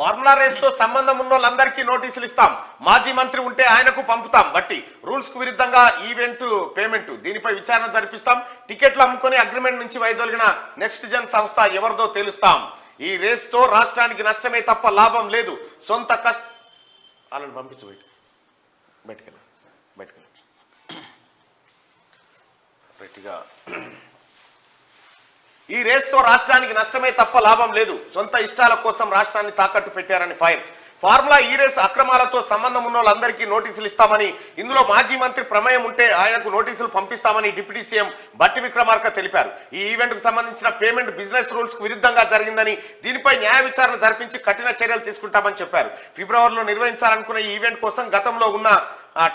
Formula race తో సంబంధం ఉన్న వాళ్ళందరికీ నోటీసులు ఇస్తాం. మాజీ మంత్రి ఉంటే ఆయనకు పంపుతాం బట్టి. రూల్స్ కు విరుద్ధంగా ఈవెంట్ పేమెంట్ దీనిపై విచారణ జరిపిస్తాం. టికెట్లు అమ్ముకొని అగ్రిమెంట్ నుంచి వైదొలిగిన నెక్స్ట్ జన్ సంస్థ ఎవరిదో తెలుస్తాం. ఈ రేస్ తో రాష్ట్రానికి నష్టమే తప్ప లాభం లేదు. సొంత కష్ట వాళ్ళని పంపించు బయటకెళ్ళి గట్టిగా. ఈ రేస్ తో రాష్ట్రానికి నష్టమే తప్ప లాభం లేదు. సొంత ఇష్టాల కోసం రాష్ట్రాన్ని తాకట్టు పెట్టారని ఫైర్. ఫార్ములా ఈ రేస్ అక్రమాలతో సంబంధం ఉన్న వాళ్ళందరికీ నోటీసులు ఇస్తామని, ఇందులో మాజీ మంత్రి ప్రమేయం ఉంటే ఆయనకు నోటీసులు పంపిస్తామని డిప్యూటీ సీఎం బట్టి విక్రమార్క తెలిపారు. ఈ ఈవెంట్ కు సంబంధించిన పేమెంట్ బిజినెస్ రూల్స్ కు విరుద్ధంగా జరిగిందని, దీనిపై న్యాయ విచారణ జరిపించి కఠిన చర్యలు తీసుకుంటామని చెప్పారు. ఫిబ్రవరిలో నిర్వహించాలనుకున్న ఈ ఈవెంట్ కోసం గతంలో ఉన్న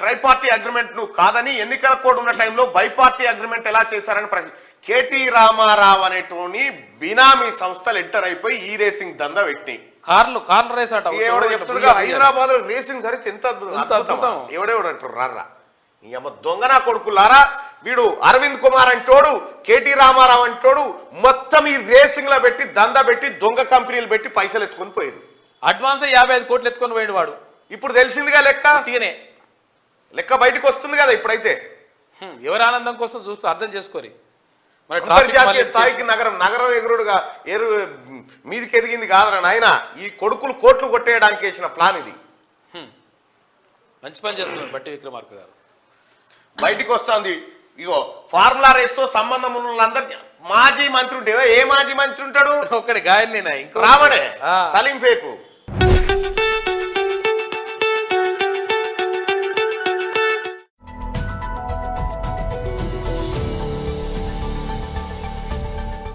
ట్రైపార్టీ అగ్రిమెంట్ ను కాదని, ఎన్నికల కోడ్ ఉన్న టైంలో బైపార్టీ అగ్రిమెంట్ ఎలా చేశారని కేటీ రామారావు అనేటోని బినామీ సంస్థలు ఎంటర్ అయిపోయి ఈ రేసింగ్ దందా పెట్టినాయి. కార్లు రేస్ అట చెప్తున్నా హైదరాబాద్ లో రేసింగ్ జరిగితే ఎంత అద్భుతం. ఎవడెవడు అంటారు రారా నీ అమ్మ దొంగనా కొడుకులారా. వీడు అరవింద్ కుమార్ అంటోడు, కేటీ రామారావు అంటోడు మొత్తం ఈ రేసింగ్ లో పెట్టి దందా పెట్టి దొంగ కంపెనీలు పెట్టి పైసలు ఎత్తుకొని పోయారు. అడ్వాన్స్ 55 కోట్లు ఎత్తుకొని పోయాడు వాడు. ఇప్పుడు తెలిసిందిగా లెక్క బయటకు వస్తుంది కదా. ఇప్పుడైతే ఎవరి ఆనందం కోసం చూస్తూ అర్థం చేసుకోరి. అంతర్జాతీయ స్థాయికి నగరం ఎగురుడుగా మీదికి ఎదిగింది కాదరా నాయన. ఈ కొడుకులు కోట్లు కొట్టేయడానికి వేసిన ప్లాన్ ఇది. మంచి పని చేస్తున్నారు బట్టి విక్రమార్క గారు. బయటికి వస్తుంది. ఇగో ఫార్ములా రేస్ తో సంబంధం ఉన్న వాళ్ళందరికీ మాజీ మంత్రి ఉంటే ఏ మాజీ మంత్రి ఉంటాడు? ఒకటి గాయని రావడే సలీం పేకు